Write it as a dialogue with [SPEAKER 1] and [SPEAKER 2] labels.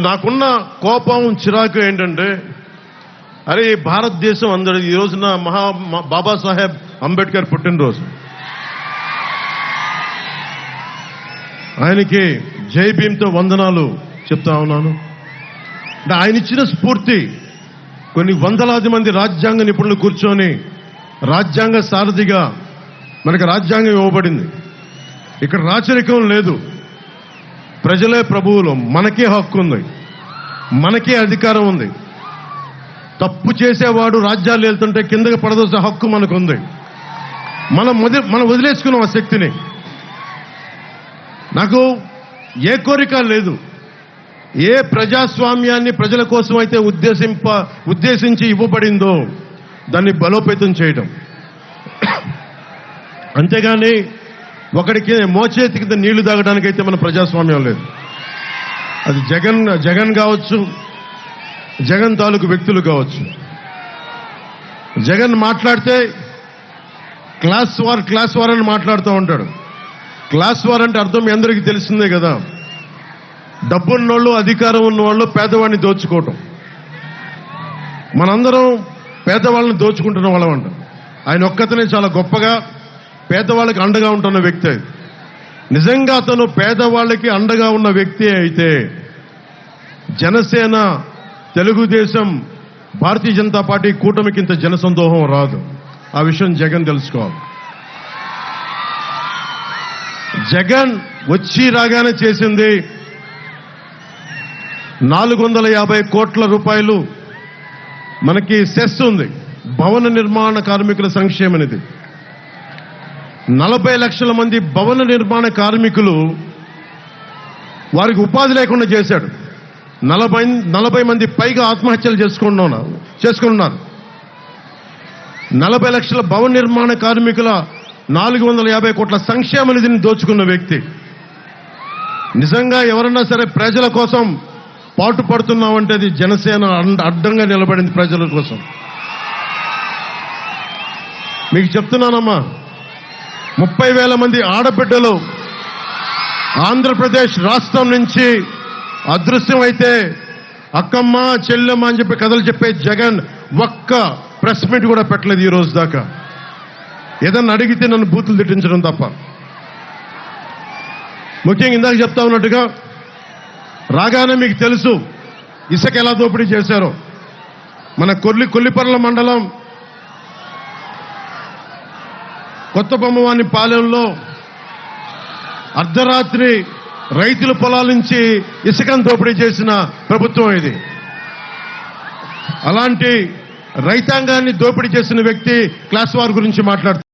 [SPEAKER 1] నాకున్న కోపం చిరాకు ఏంటంటే, అరే భారతదేశం అందరి ఈ రోజున బాబాసాహెబ్ అంబేద్కర్ పుట్టినరోజు. ఆయనకి జై భీమ్తో వందనాలు చెప్తా ఉన్నాను. అంటే ఆయన ఇచ్చిన స్ఫూర్తి కొన్ని వందలాది మంది రాజ్యాంగ నిపుణులు కూర్చొని రాజ్యాంగ సారథిగా మనకి రాజ్యాంగం ఇవ్వబడింది. ఇక్కడ రాచరికం లేదు, ప్రజలే ప్రభువులు, మనకే హక్కు ఉంది, మనకే అధికారం ఉంది. తప్పు చేసేవాడు రాజ్యాలు వెళ్తుంటే కిందకి పడదోసే హక్కు మనకుంది. మనం వదిలేసుకున్నాం ఆ శక్తిని. నాకు ఏ కోరిక లేదు. ఏ ప్రజాస్వామ్యాన్ని ప్రజల కోసం అయితే ఉద్దేశించి ఇవ్వబడిందో దాన్ని బలోపేతం చేయడం, అంతేగాని ఒకడికి మోచేతి కింద నీళ్లు తాగడానికైతే మన ప్రజాస్వామ్యం లేదు. అది జగన్ కావచ్చు, జగన్ తాలూకు వ్యక్తులు కావచ్చు. జగన్ మాట్లాడితే క్లాస్ వార్ అని మాట్లాడుతూ ఉంటాడు. క్లాస్ వార్ అంటే అర్థం మీ అందరికీ తెలిసిందే కదా, డబ్బున్నోళ్ళు, అధికారం ఉన్నవాళ్ళు పేదవాడిని దోచుకోవటం. మనందరం పేదవాళ్ళని దోచుకుంటున్న వాళ్ళం అంట. ఆయన ఒక్కతనే చాలా గొప్పగా పేదవాళ్ళకి అండగా ఉంటున్న వ్యక్తి. నిజంగా అతను పేదవాళ్ళకి అండగా ఉన్న వ్యక్తి అయితే జనసేన, తెలుగుదేశం, భారతీయ జనతా పార్టీ కూటమికి ఇంత జనసందోహం రాదు. ఆ విషయం జగన్ తెలుసుకోవాలి. జగన్ వచ్చి రాగానే చేసింది 450 కోట్ల రూపాయలు మనకి సెస్ ఉంది, భవన నిర్మాణ కార్మికుల సంక్షేమ నిధి. 40 లక్షల మంది భవన నిర్మాణ కార్మికులు వారికి ఉపాధి లేకుండా చేశాడు. 40 మంది పైగా ఆత్మహత్యలు చేసుకున్నారు. 40 లక్షల భవన నిర్మాణ కార్మికుల 450 కోట్ల సంక్షేమ నిధిని దోచుకున్న వ్యక్తి. నిజంగా ఎవరన్నా సరే ప్రజల కోసం పాటు పడుతున్నామంటే అది జనసేన అడ్డంగా నిలబడింది ప్రజల కోసం. మీకు చెప్తున్నానమ్మా, 30,000 మంది ఆడబిడ్డలు ఆంధ్రప్రదేశ్ రాష్ట్రం నుంచి అదృశ్యం అయితే అక్కమ్మ, చెల్లెమ్మ అని చెప్పి కథలు చెప్పే జగన్ ఒక్క ప్రెస్ మీట్ కూడా పెట్టలేదు ఈ రోజు దాకా. ఏదన్నా అడిగితే నన్ను బూతులు తిట్టించడం తప్ప. ముఖ్యంగా ఇందాక చెప్తా ఉన్నట్టుగా రాగానే మీకు తెలుసు ఇసుక ఎలా దోపిడీ చేశారో. మన కొల్లిపర్ల మండలం కొత్త బొమ్మవాని పాలెంలో అర్ధరాత్రి రైతుల పొలాల నుంచి ఇసుకను దోపిడీ చేసిన ప్రభుత్వం ఇది. అలాంటి రైతాంగాన్ని దోపిడీ చేసిన వ్యక్తి క్లాస్ వార్ గురించి మాట్లాడుతున్నారు.